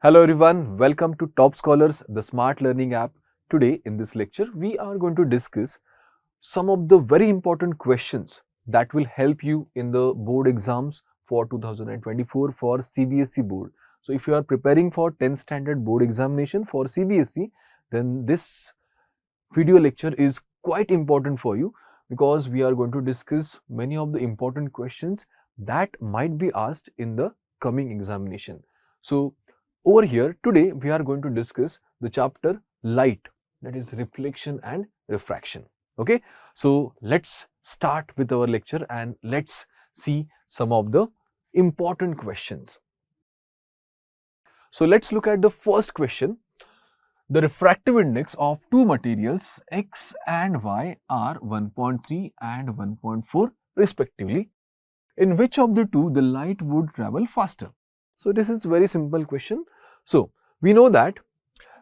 Hello everyone, welcome to Top Scholars, the smart learning app. Today in this lecture, we are going to discuss some of the very important questions that will help you in the board exams for 2024 for CBSE board. So if you are preparing for 10th standard board examination for CBSE, then this video lecture is quite important for you because we are going to discuss many of the important questions that might be asked in the coming examination. So over here today we are going to discuss the chapter light, that is reflection and refraction. Okay, so let's start with our lecture and let's see some of the important questions. So let's look at the first question. The refractive index of two materials X and Y are 1.3 and 1.4 respectively. In which of the two the light would travel faster? So this is very simple question. So we know that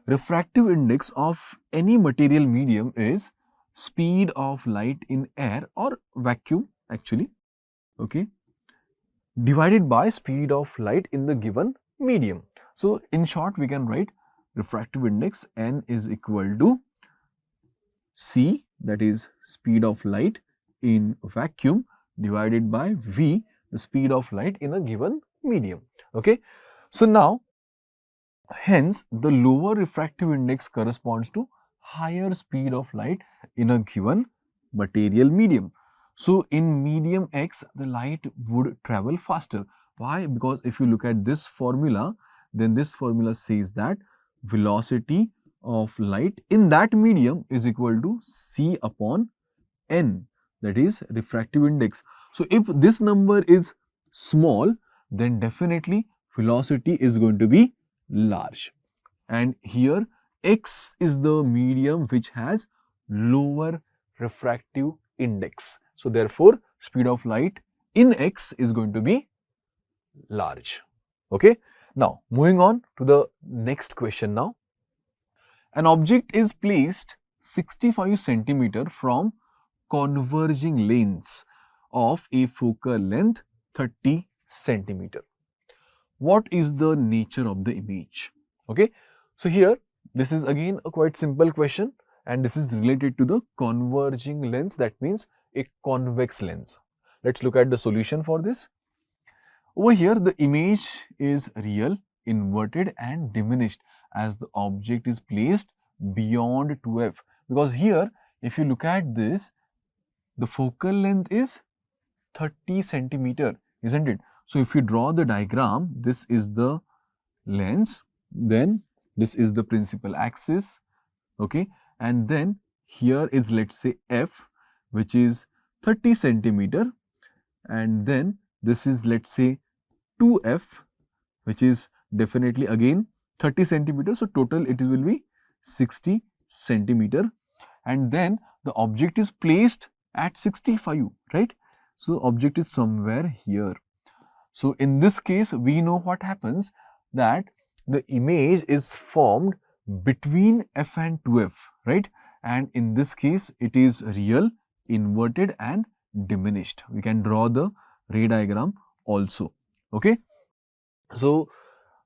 refractive index of any material medium is speed of light in air or vacuum actually, okay, divided by speed of light in the given medium. So in short we can write refractive index N is equal to C, that is speed of light in vacuum, divided by V, the speed of light in a given medium. Okay, so now hence the lower refractive index corresponds to higher speed of light in a given material medium. So in medium X the light would travel faster. Why? Because if you look at this formula, then this formula says that velocity of light in that medium is equal to C upon N, that is refractive index. So if this number is small, then definitely velocity is going to be large, and here X is the medium which has lower refractive index. So therefore speed of light in X is going to be large. Okay, now moving on to the next question. Now an object is placed 65 centimeter from converging lanes of a focal length 30 centimeter. What is the nature of the image? Okay, so here this is again a quite simple question, and this is related to the converging lens, that means a convex lens. Let's look at the solution for this. Over here the image is real, inverted and diminished as the object is placed beyond 2f, because here if you look at this, the focal length is 30 centimeter, isn't it? So if you draw the diagram, this is the lens, then this is the principal axis, okay, and then here is, let's say, f, which is 30 centimeter, and then this is, let's say, 2f, which is definitely again 30 centimeter, so total it will be 60 centimeter, and then the object is placed at 65, right? So object is somewhere here. So in this case we know what happens, that the image is formed between f and 2f, right? And in this case it is real, inverted and diminished. We can draw the ray diagram also. Okay, so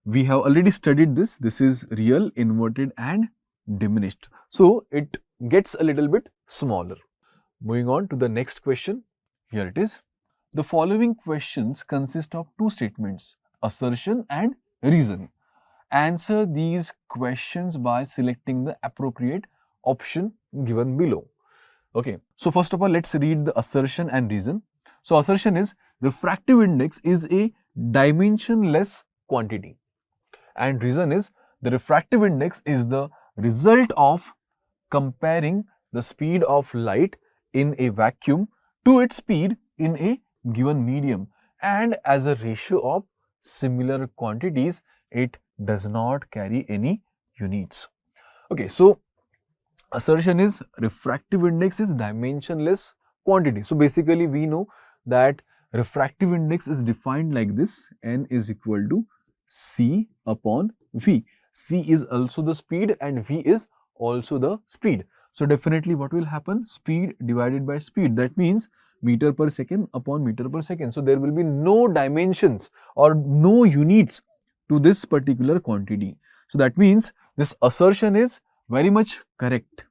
we have already studied this. This is real, inverted and diminished, so it gets a little bit smaller. Moving on to the next question. Here it is. The following questions consist of two statements, assertion and reason. Answer these questions by selecting the appropriate option given below. Okay, so first of all, let's read the assertion and reason. So assertion is refractive index is a dimensionless quantity, and reason is the refractive index is the result of comparing the speed of light in a vacuum to its speed in a given medium, and as a ratio of similar quantities it does not carry any units. Okay, so assertion is refractive index is dimensionless quantity. So basically we know that refractive index is defined like this: N is equal to C upon V. C is also the speed and V is also the speed. So definitely what will happen? Speed divided by speed, that means meter per second upon meter per second. So there will be no dimensions or no units to this particular quantity. So that means this assertion is very much correct,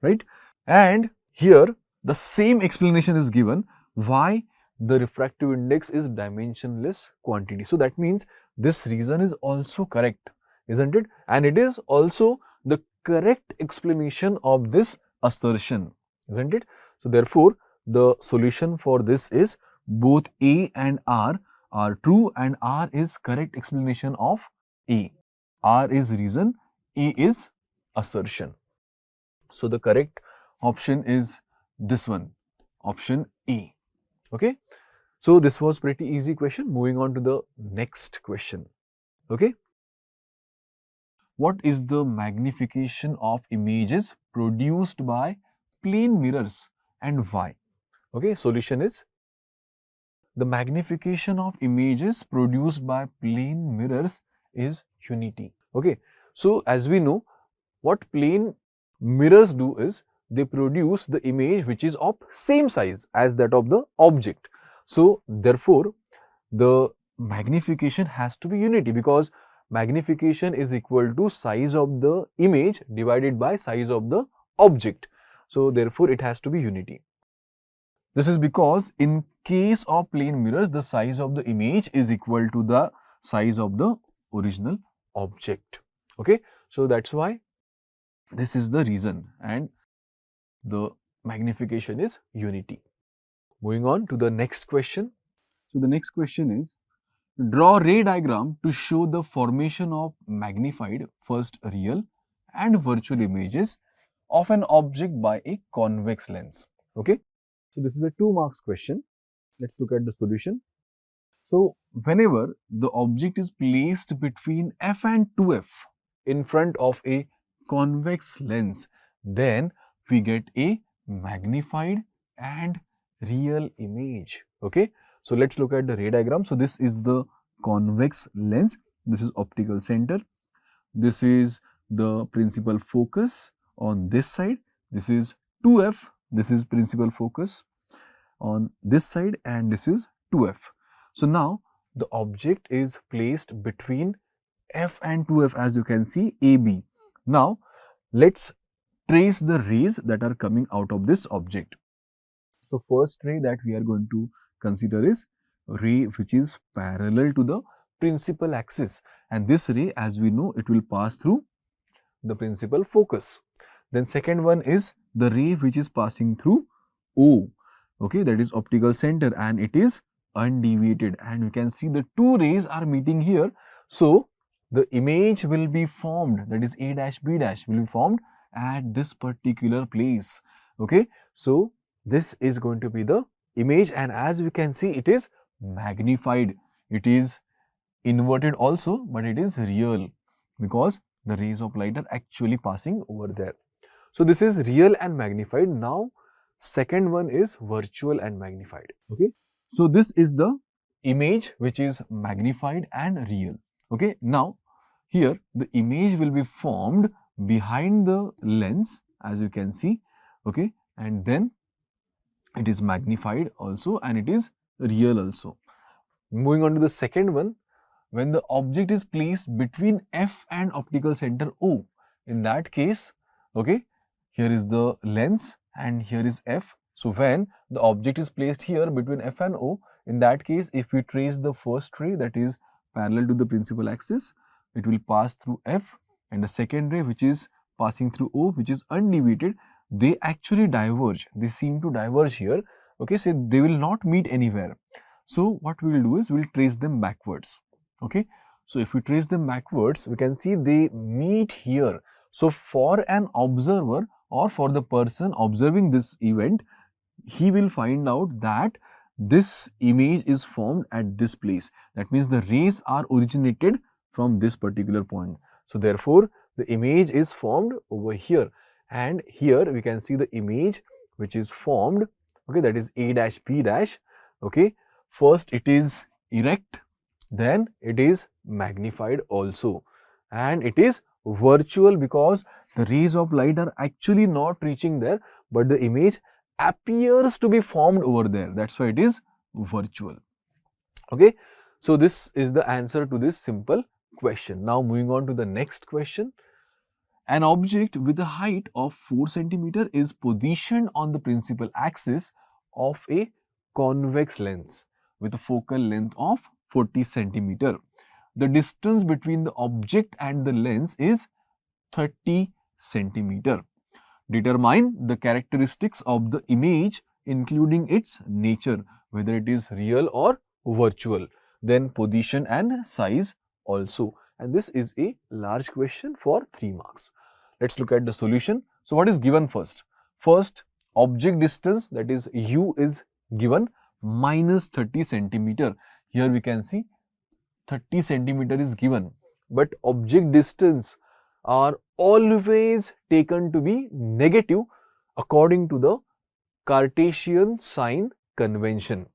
right? And here the same explanation is given why the refractive index is dimensionless quantity. So that means this reason is also correct, isn't it? And it is also the correct explanation of this assertion, isn't it? So therefore, the solution for this is both A and R are true, and R is correct explanation of A. R is reason, A is assertion. So the correct option is this one, option A. Okay. So this was pretty easy question. Moving on to the next question. Okay. What is the magnification of images produced by plane mirrors and why? Okay. Solution is the magnification of images produced by plane mirrors is unity. Okay. So as we know, what plane mirrors do is they produce the image which is of same size as that of the object. So therefore, the magnification has to be unity, because magnification is equal to size of the image divided by size of the object. So therefore, it has to be unity. This is because in case of plane mirrors, the size of the image is equal to the size of the original object. Okay. So that's why this is the reason, and the magnification is unity. Moving on to the next question. So the next question is, draw ray diagram to show the formation of magnified, first real and virtual images of an object by a convex lens. Okay. So this is a 2 marks question. Let's look at the solution. So whenever the object is placed between f and 2f in front of a convex lens, then we get a magnified and real image. Okay. So let's look at the ray diagram. So this is the convex lens. This is optical center. This is the principal focus on this side. This is 2f. This is principal focus on this side, and this is 2f. So now the object is placed between f and 2f, as you can see, AB. Now let's trace the rays that are coming out of this object. So first ray that we are going to consider is ray which is parallel to the principal axis, and this ray, as we know, it will pass through the principal focus. Then second one is the ray which is passing through O. Okay, that is optical center, and it is undeviated, and you can see the two rays are meeting here. So the image will be formed, that is A dash B dash will be formed at this particular place. Okay, so this is going to be the image, and as we can see, it is magnified. It is inverted also, but it is real because the rays of light are actually passing over there. So this is real and magnified. Now second one is virtual and magnified. Okay, so this is the image which is magnified and real. Okay, now here the image will be formed behind the lens, as you can see. Okay, and then it is magnified also, and it is real also. Moving on to the second one, when the object is placed between f and optical center O, in that case, okay, here is the lens and here is f. So when the object is placed here between f and O, in that case, if we trace the first ray that is parallel to the principal axis, it will pass through f, and the second ray which is passing through O, which is undeviated, they actually diverge. They seem to diverge here. Okay, so they will not meet anywhere. So what we will do is we will trace them backwards. Okay, so if we trace them backwards, we can see they meet here. So for an observer, or for the person observing this event, he will find out that this image is formed at this place. That means the rays are originated from this particular point. So therefore, the image is formed over here, and here we can see the image which is formed. Okay, that is A dash B dash. Okay, first it is erect, then it is magnified also, and it is virtual because the rays of light are actually not reaching there, but the image appears to be formed over there. That's why it is virtual. Okay, so this is the answer to this simple question. Now moving on to the next question. An object with a height of 4 centimeter is positioned on the principal axis of a convex lens with a focal length of 40 centimeter. The distance between the object and the lens is 30 centimeter. Determine the characteristics of the image, including its nature, whether it is real or virtual, then position and size also. And this is a large question for 3 marks. Let's look at the solution. So what is given first? First, object distance, that is u, is given minus 30 centimeter. Here we can see 30 centimeter is given, but object distance are always taken to be negative according to the Cartesian sign convention.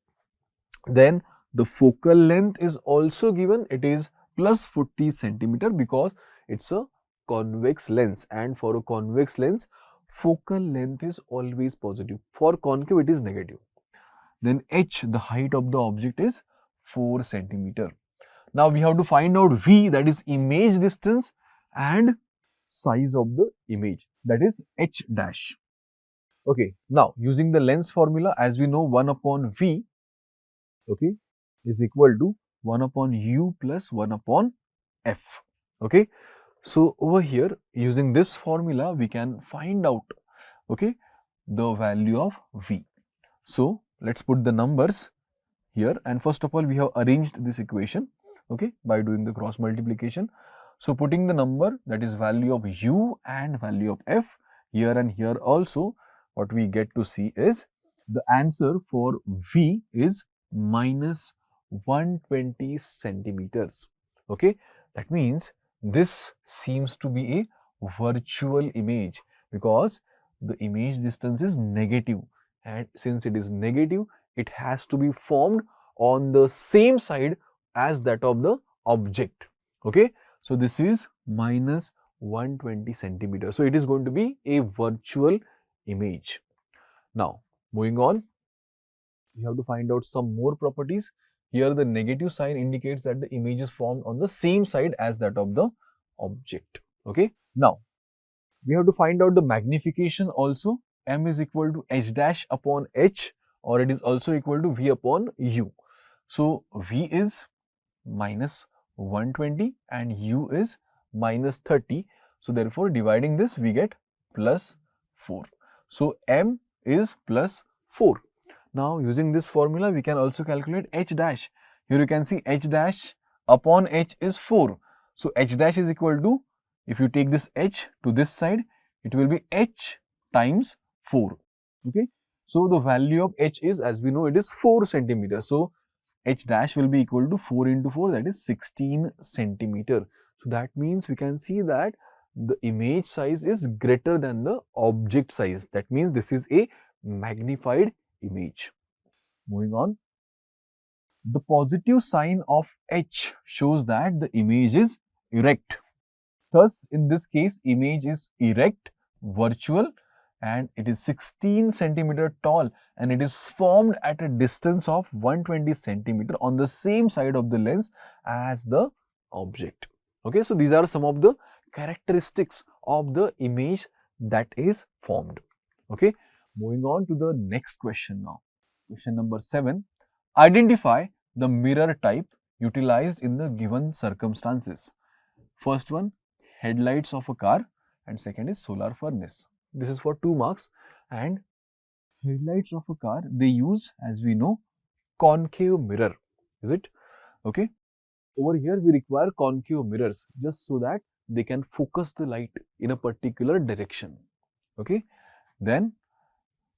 Then the focal length is also given, it is plus 40 centimeter because it's a convex lens, and for a convex lens focal length is always positive. For concave it is negative. Then h, the height of the object, is 4 centimeter. Now we have to find out v, that is image distance, and size of the image, that is h dash. Okay, now using the lens formula, as we know 1 upon v, okay, is equal to 1 upon u plus 1 upon f. Okay, so over here using this formula we can find out, okay, the value of v. So let's put the numbers here, and first of all we have arranged this equation, okay, by doing the cross multiplication. So putting the number, that is value of u and value of f here and here also, what we get to see is the answer for v is minus 120 centimeters. Okay, that means this seems to be a virtual image because the image distance is negative, and since it is negative, it has to be formed on the same side as that of the object. Okay, so this is minus 120 centimeters. So it is going to be a virtual image. Now moving on, we have to find out some more properties. Here the negative sign indicates that the image is formed on the same side as that of the object. Okay, now we have to find out the magnification also. M is equal to h dash upon h, or it is also equal to v upon u. So v is minus 120 and u is minus 30. So therefore dividing this we get plus 4. So m is plus 4. Now using this formula we can also calculate h dash. Here you can see h dash upon h is 4. So h dash is equal to, if you take this h to this side, it will be h times 4. Okay, so the value of h is, as we know, it is 4 centimeters. So h dash will be equal to 4 into 4, that is 16 centimeter. So that means we can see that the image size is greater than the object size. That means this is a magnified image. Moving on, the positive sign of h shows that the image is erect. Thus, in this case, image is erect, virtual, and it is 16 centimeter tall, and it is formed at a distance of 120 centimeter on the same side of the lens as the object. Okay, so these are some of the characteristics of the image that is formed. Okay, moving on to the next question now. Question number 7. Identify the mirror type utilized in the given circumstances. First one, headlights of a car, and second is solar furnace. This is for 2 marks. And headlights of a car, they use, as we know, concave mirror. Is it? Okay. Over here we require concave mirrors just so that they can focus the light in a particular direction. Okay. Then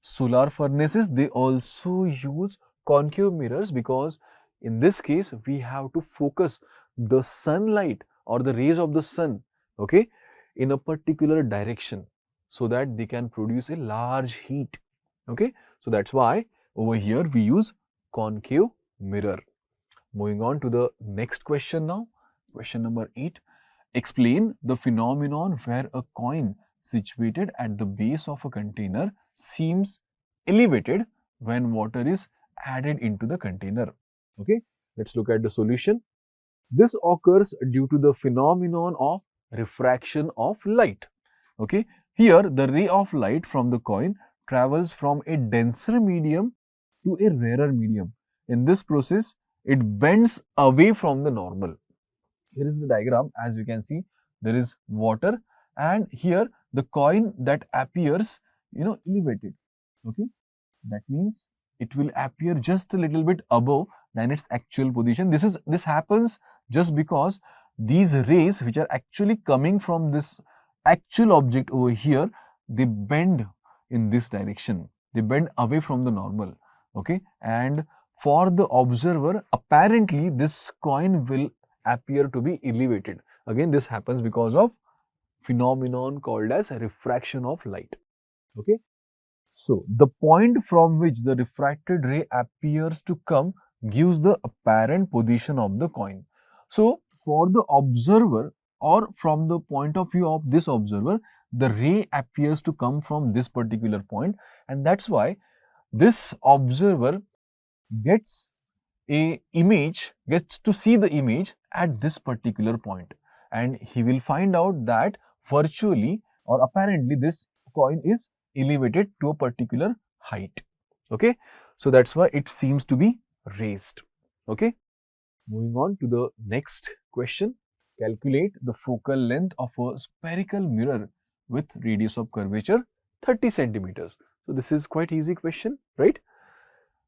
solar furnaces, they also use concave mirrors because in this case we have to focus the sunlight or the rays of the sun, okay, in a particular direction so that they can produce a large heat. Okay, so that's why over here we use concave mirror. Moving on to the next question now. Question number 8. Explain the phenomenon where a coin situated at the base of a container seems elevated when water is added into the container. Okay, let's look at the solution. This occurs due to the phenomenon of refraction of light. Okay, here the ray of light from the coin travels from a denser medium to a rarer medium. In this process, it bends away from the normal. Here is the diagram. As you can see, there is water, and here the coin that appears, elevated. Okay, that means it will appear just a little bit above than its actual position. This happens just because these rays, which are actually coming from this actual object over here, they bend in this direction. They bend away from the normal. Okay, and for the observer, apparently this coin will appear to be elevated. Again, this happens because of phenomenon called as refraction of light. Okay, so the point from which the refracted ray appears to come gives the apparent position of the coin. So for the observer, or from the point of view of this observer, the ray appears to come from this particular point, and that's why this observer gets to see the image at this particular point, and he will find out that virtually or apparently this coin is elevated to a particular height. Okay, so that's why it seems to be raised. Okay, moving on to the next question. Calculate the focal length of a spherical mirror with radius of curvature 30 centimeters. So this is quite easy question, right?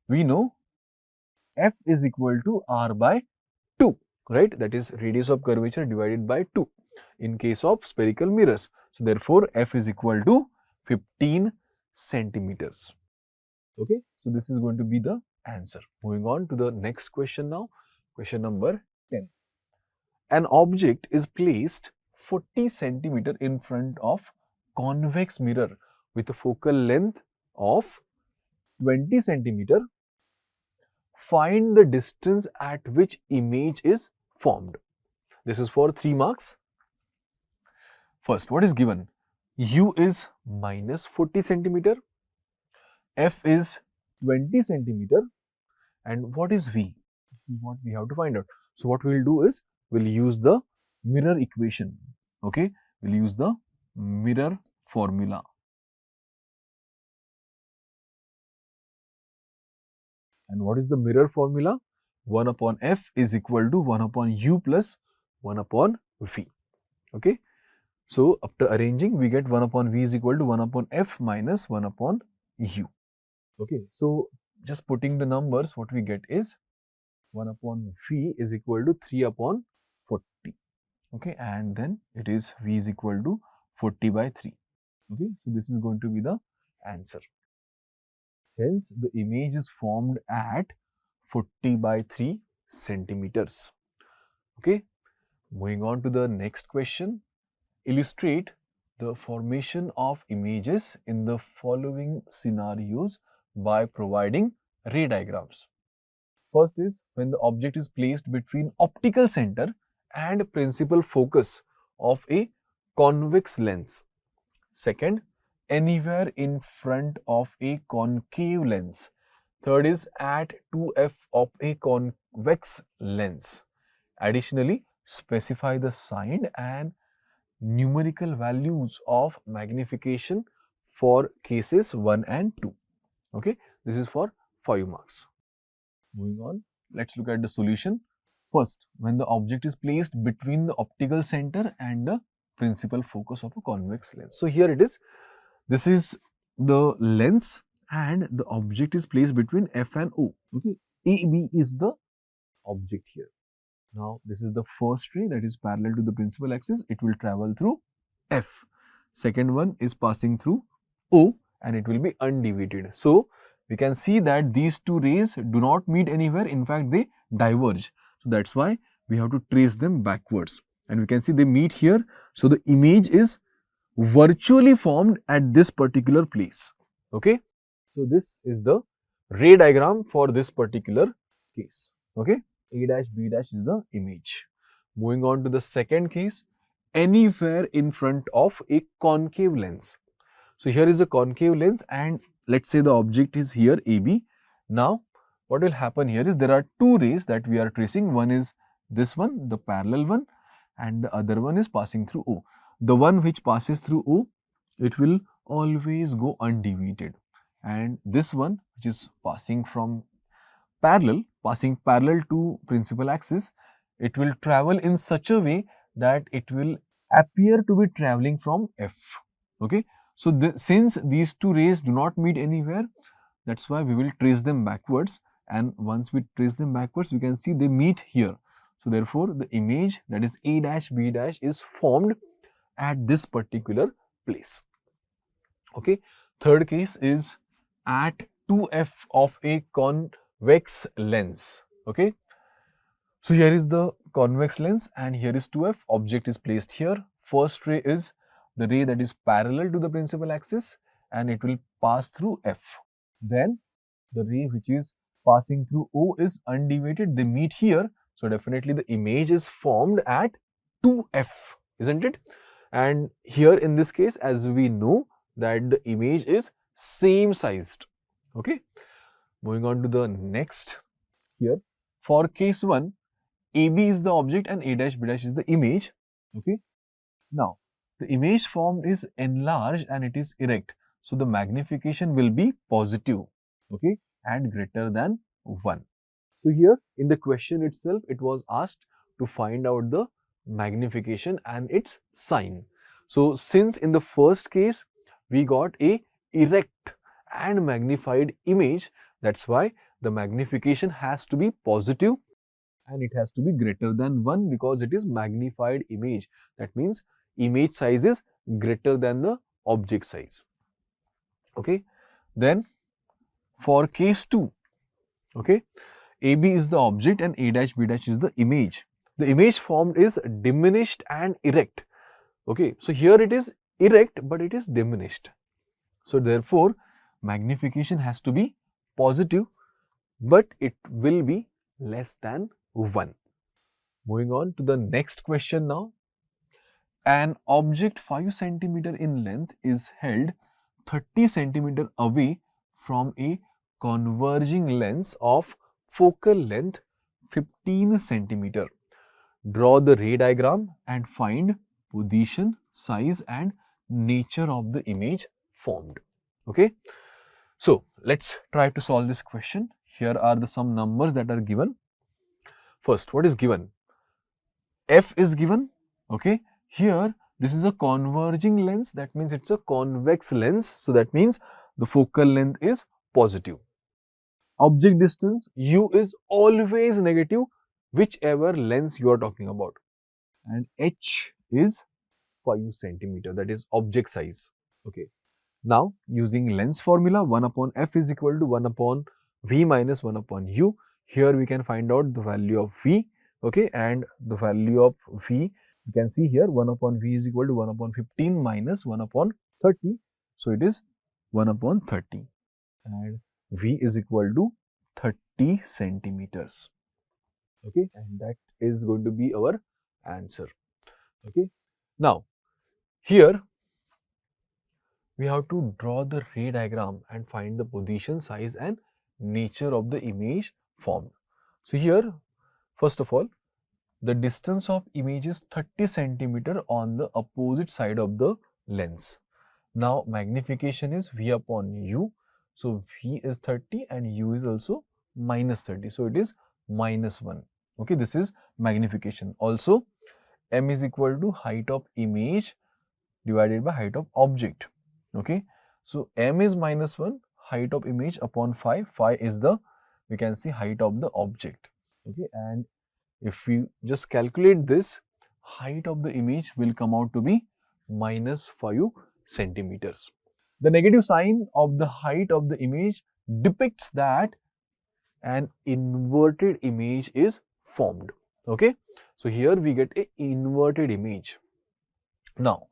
We know f is equal to r by 2, right? That is radius of curvature divided by 2 in case of spherical mirrors. So therefore, f is equal to 15 centimeters. Okay, so this is going to be the answer. Moving on to the next question now. Question number 10. An object is placed 40 centimeter in front of convex mirror with a focal length of 20 centimeter. Find the distance at which image is formed. This is for 3 marks. First, what is given? U is minus 40 centimeter, F is 20 centimeter, and what is V? This is what we have to find out. So what we will do is, we'll use the mirror equation. Okay, we'll use the mirror formula. And what is the mirror formula? 1 upon F is equal to 1 upon U plus 1 upon V. Okay. So after arranging, we get 1 upon V is equal to 1 upon F minus 1 upon U. Okay. So just putting the numbers, what we get is 1 upon V is equal to 3 upon 40. Okay. And then it is V is equal to 40 by 3. Okay. So this is going to be the answer. Hence, the image is formed at 40 by 3 centimeters. Okay. Moving on to the next question. Illustrate the formation of images in the following scenarios by providing ray diagrams. First is when the object is placed between optical center and principal focus of a convex lens. Second, anywhere in front of a concave lens. Third is at 2f of a convex lens. Additionally, specify the sign and numerical values of magnification for cases 1 and 2. Okay, this is for 5 marks. Moving on, let's look at the solution. First, when the object is placed between the optical center and the principal focus of a convex lens. So here it is. This is the lens and the object is placed between F and O. Okay, AB is the object here. Now, this is the first ray that is parallel to the principal axis. It will travel through F. Second one is passing through O and it will be undeviated. So, we can see that these two rays do not meet anywhere. In fact, they diverge. So, that's why we have to trace them backwards. And we can see they meet here. So, the image is virtually formed at this particular place. Okay. So, this is the ray diagram for this particular case. Okay. A dash B dash is the image. Moving on to the second case, anywhere in front of a concave lens. So, here is a concave lens and let's say the object is here AB. Now, what will happen here is there are two rays that we are tracing. One is this one, the parallel one, and the other one is passing through O. The one which passes through O, it will always go undeviated, and this one which is passing parallel to principal axis, it will travel in such a way that it will appear to be traveling from F. Okay, so since these two rays do not meet anywhere, that's why we will trace them backwards, and once we trace them backwards, we can see they meet here. So therefore, the image, that is A dash B dash, is formed at this particular place. Okay, third case is at 2f of a convex lens. Okay, so here is the convex lens and here is 2f. Object is placed here. First ray is the ray that is parallel to the principal axis and it will pass through F. Then the ray which is passing through O is undeviated. They meet here. So definitely the image is formed at 2f, isn't it? And here in this case, as we know that the image is same sized. Okay. Moving on to the next here. For case 1, AB is the object and A dash B dash is the image. Okay. Now, the image formed is enlarged and it is erect. So, the magnification will be positive, okay, and greater than 1. So, here in the question itself, it was asked to find out the magnification and its sign. So, since in the first case, we got a erect and magnified image, that's why the magnification has to be positive and it has to be greater than 1 because it is magnified image. That means image size is greater than the object size. Okay. Then for case 2, okay, AB is the object and A dash B dash is the image. The image formed is diminished and erect. Okay. So here it is erect but it is diminished. So therefore magnification has to be positive but it will be less than 1. Moving on to the next question now. An object 5 cm in length is held 30 cm away from a converging lens of focal length 15 cm. Draw the ray diagram and find position, size and nature of the image formed. Okay. So, let's try to solve this question. Here are some numbers that are given. First, what is given? F is given. Okay. Here, this is a converging lens. That means it's a convex lens. So, that means the focal length is positive. Object distance, U is always negative, whichever lens you are talking about. And H is 5 cm. That is object size. Okay. Now, using lens formula, 1 upon F is equal to 1 upon V minus 1 upon U. Here we can find out the value of V, okay, and the value of V, you can see here 1 upon V is equal to 1 upon 15 minus 1 upon 30. So, it is 1 upon 30 and V is equal to 30 centimeters, okay, and that is going to be our answer, okay. Now, here we have to draw the ray diagram and find the position, size and nature of the image formed. So, here first of all, the distance of image is 30 centimeter on the opposite side of the lens. Now, magnification is V upon U. So, V is 30 and U is also minus 30. So, it is minus 1. Okay, this is magnification. Also, M is equal to height of image divided by height of object. Okay, so M is minus 1, height of image upon phi. Phi is the, we can see, height of the object. Okay, and if we just calculate this, height of the image will come out to be minus 5 centimeters. The negative sign of the height of the image depicts that an inverted image is formed. Okay, so here we get a inverted image. Now,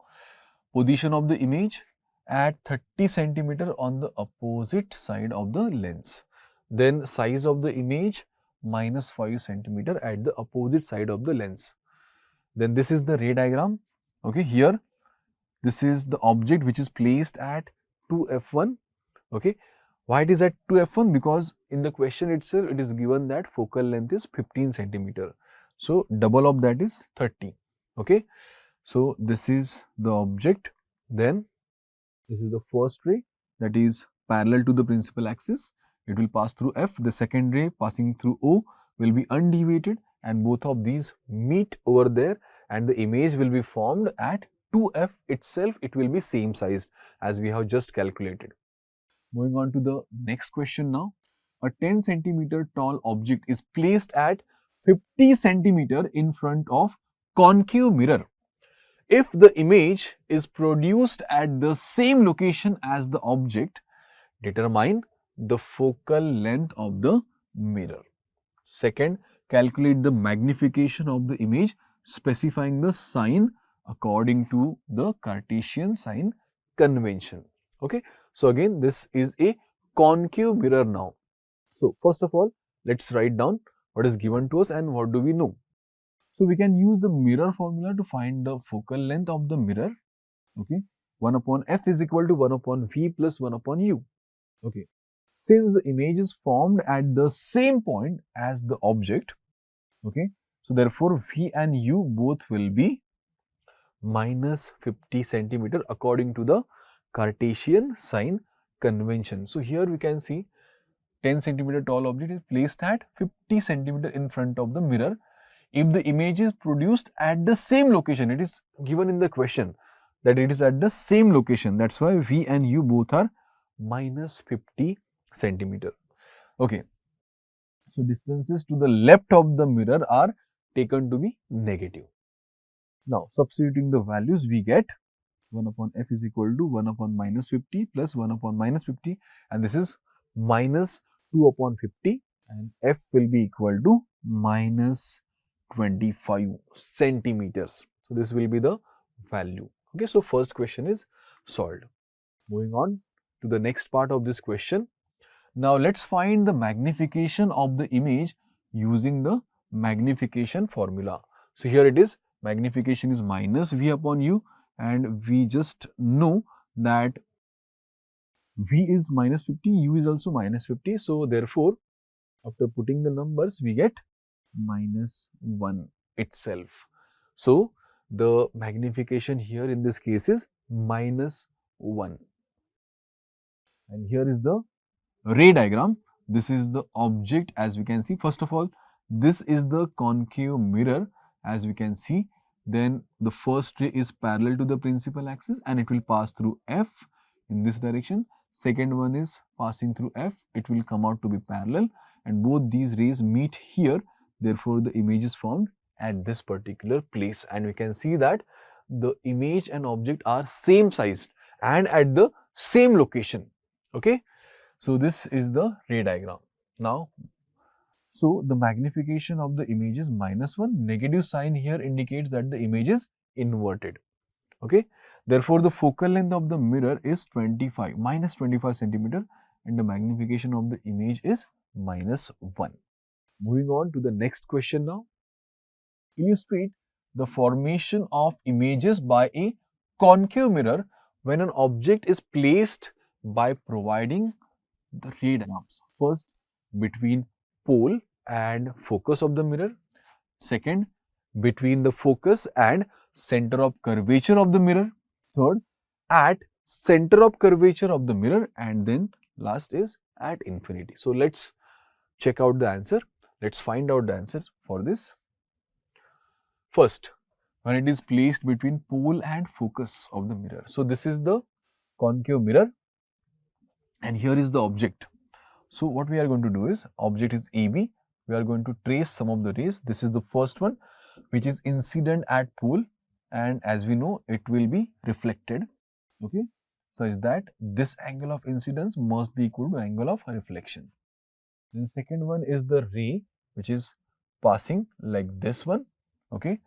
position of the image at 30 centimeter on the opposite side of the lens. Then size of the image minus 5 centimeter at the opposite side of the lens. Then this is the ray diagram. Okay, here this is the object which is placed at 2f1. Okay, why it is at 2f1? Because in the question itself it is given that focal length is 15 centimeter. So double of that is 30. Okay. So this is the object. Then this is the first ray that is parallel to the principal axis. It will pass through F. The second ray passing through O will be undeviated, and both of these meet over there, and the image will be formed at 2F itself. It will be same sized as we have just calculated. Moving on to the next question now. A 10 centimeter tall object is placed at 50 centimeter in front of concave mirror. If the image is produced at the same location as the object, determine the focal length of the mirror. Second, calculate the magnification of the image, specifying the sign according to the Cartesian sign convention. Okay. So again, this is a concave mirror now. So first of all, let's write down what is given to us and what do we know. So we can use the mirror formula to find the focal length of the mirror. Okay. 1 upon F is equal to 1 upon V plus 1 upon U. Okay. Since the image is formed at the same point as the object, okay, so therefore V and U both will be minus 50 centimeter according to the Cartesian sign convention. So here we can see 10 centimeter tall object is placed at 50 centimeter in front of the mirror. If the image is produced at the same location, it is given in the question that it is at the same location. That's why V and U both are minus 50 centimeter. Okay. So distances to the left of the mirror are taken to be negative. Now substituting the values, we get 1 upon F is equal to 1 upon minus 50 plus 1 upon minus 50, and this is minus 2 upon 50, and F will be equal to minus 25 centimeters. So this will be the value. Okay, so first question is solved. Moving on to the next part of this question. Now let's find the magnification of the image using the magnification formula. So here it is, magnification is minus V upon U, and we just know that V is minus 50, U is also minus 50. So therefore, after putting the numbers, we get minus 1 itself. So the magnification here in this case is minus 1. And here is the ray diagram. This is the object, as we can see. First of all, this is the concave mirror, as we can see. Then the first ray is parallel to the principal axis and it will pass through F in this direction. Second one is passing through F. It will come out to be parallel, and both these rays meet here. Therefore, the image is formed at this particular place, and we can see that the image and object are same sized and at the same location. Okay. So this is the ray diagram. Now, so the magnification of the image is minus 1. Negative sign here indicates that the image is inverted. Okay. Therefore, the focal length of the mirror is minus 25 centimeter, and the magnification of the image is minus 1. Moving on to the next question now. Illustrate the formation of images by a concave mirror when an object is placed by providing the ray diagrams. First, between pole and focus of the mirror. Second, between the focus and center of curvature of the mirror. Third, at center of curvature of the mirror, and then last is at infinity. So let's check out the answer. Let's find out the answer for this. First, when it is placed between pole and focus of the mirror. So this is the concave mirror, and here is the object. So what we are going to do is, object is AB. We are going to trace some of the rays. This is the first one, which is incident at pole, and as we know, it will be reflected. Okay, such that this angle of incidence must be equal to angle of reflection. Then second one is the ray which is passing like this one. Okay,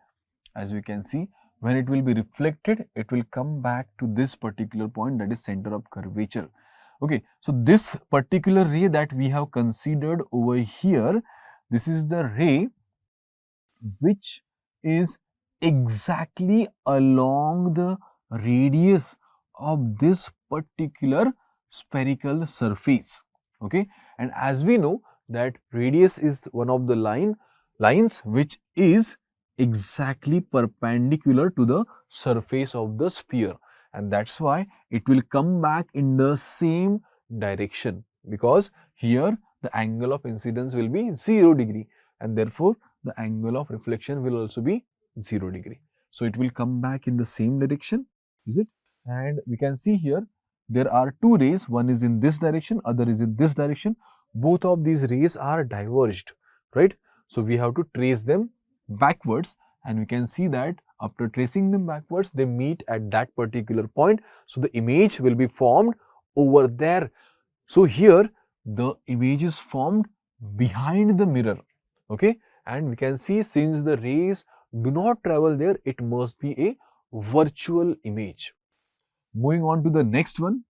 as we can see, when it will be reflected, it will come back to this particular point, that is center of curvature. Okay, so this particular ray that we have considered over here, this is the ray which is exactly along the radius of this particular spherical surface. Okay, and as we know that radius is one of the lines which is exactly perpendicular to the surface of the sphere, and that's why it will come back in the same direction, because here the angle of incidence will be 0 degree, and therefore the angle of reflection will also be 0 degree. So it will come back in the same direction, is it? And we can see here there are two rays, one is in this direction, other is in this direction. Both of these rays are diverged, right? So we have to trace them backwards, and we can see that after tracing them backwards, they meet at that particular point. So the image will be formed over there. So here the image is formed behind the mirror, okay? And we can see, since the rays do not travel there, it must be a virtual image. Moving on to the next one.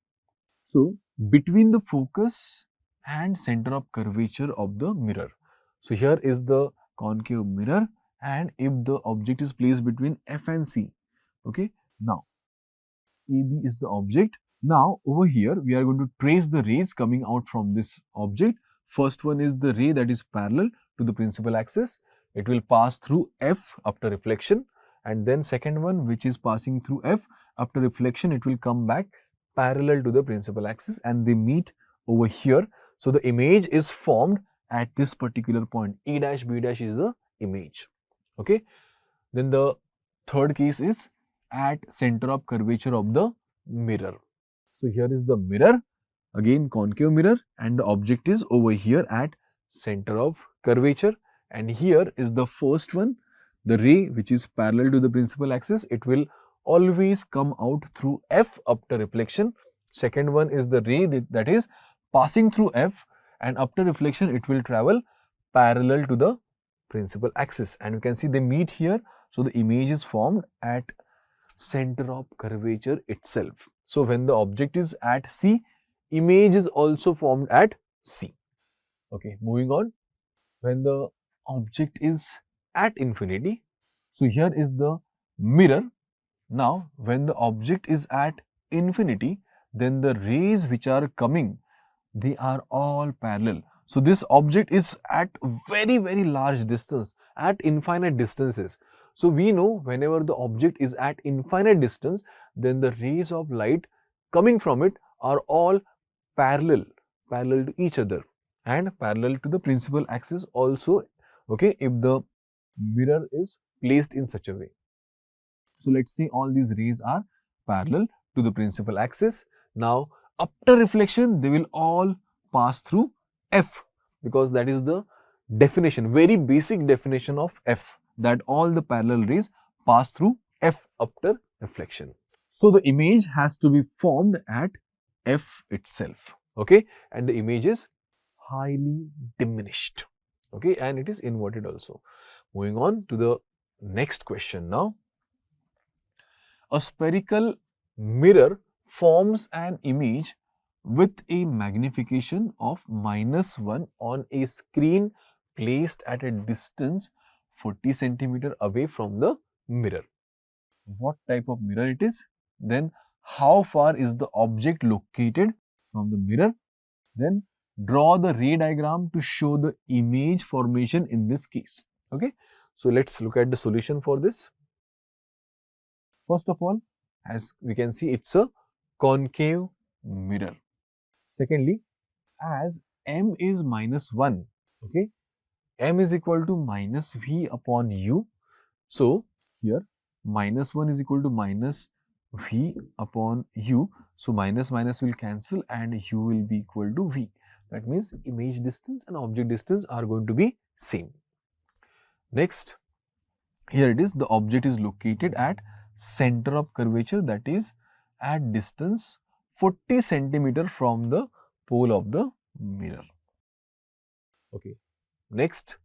So between the focus and center of curvature of the mirror. So here is the concave mirror, and if the object is placed between F and C, okay, now AB is the object. Now over here we are going to trace the rays coming out from this object. First one is the ray that is parallel to the principal axis. It will pass through F after reflection, and then second one, which is passing through F after reflection, it will come back parallel to the principal axis, and they meet over here. So the image is formed at this particular point. A dash B dash is the image, okay? Then the third case is at center of curvature of the mirror. So here is the mirror, again concave mirror, and the object is over here at center of curvature, and here is the first one, the ray which is parallel to the principal axis. It will always come out through F after reflection. Second one is the ray that is passing through F, and after reflection it will travel parallel to the principal axis, and you can see they meet here. So the image is formed at center of curvature itself. So when the object is at C, image is also formed at C. Okay, moving on. When the object is at infinity, so here is the mirror. Now when the object is at infinity, then the rays which are coming, they are all parallel. So this object is at very large distance, at infinite distances. So we know whenever the object is at infinite distance, then the rays of light coming from it are all parallel to each other and parallel to the principal axis also, okay, if the mirror is placed in such a way. So let's say all these rays are parallel to the principal axis. Now after reflection, they will all pass through F, because that is the definition, very basic definition of F, that all the parallel rays pass through F after reflection. So the image has to be formed at F itself, okay, and the image is highly diminished, okay, and it is inverted also. Moving on to the next question now. A spherical mirror forms an image with a magnification of -1 on a screen placed at a distance 40 centimeter away from the mirror. What type of mirror it is? Then how far is the object located from the mirror? Then draw the ray diagram to show the image formation in this case. Okay, so let's look at the solution for this. First of all, as we can see, it's a concave mirror. Secondly, as m is -1, okay, m is equal to minus v upon u. So here -1 is equal to minus v upon u. So minus will cancel and u will be equal to v. That means image distance and object distance are going to be same. Next, here it is, the object is located at center of curvature, that is at distance 40 centimeter from the pole of the mirror. Okay, next,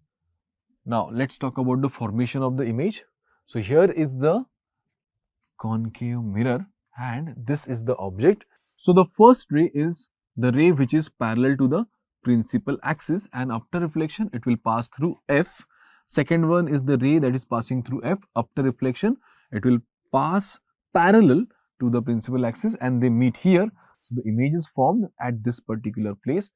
now let's talk about the formation of the image. So here is the concave mirror and this is the object. So the first ray is the ray which is parallel to the principal axis, and after reflection it will pass through F. Second one is the ray that is passing through F. After reflection it will pass parallel to the principal axis and they meet here. So the image is formed at this particular place.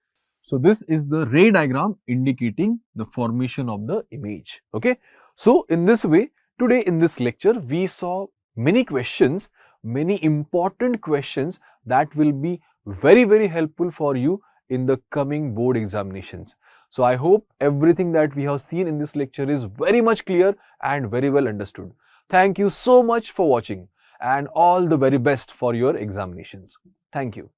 So this is the ray diagram indicating the formation of the image. Okay. So in this way, today in this lecture, we saw many questions, many important questions that will be very helpful for you in the coming board examinations. So I hope everything that we have seen in this lecture is very much clear and very well understood. Thank you so much for watching and all the very best for your examinations. Thank you.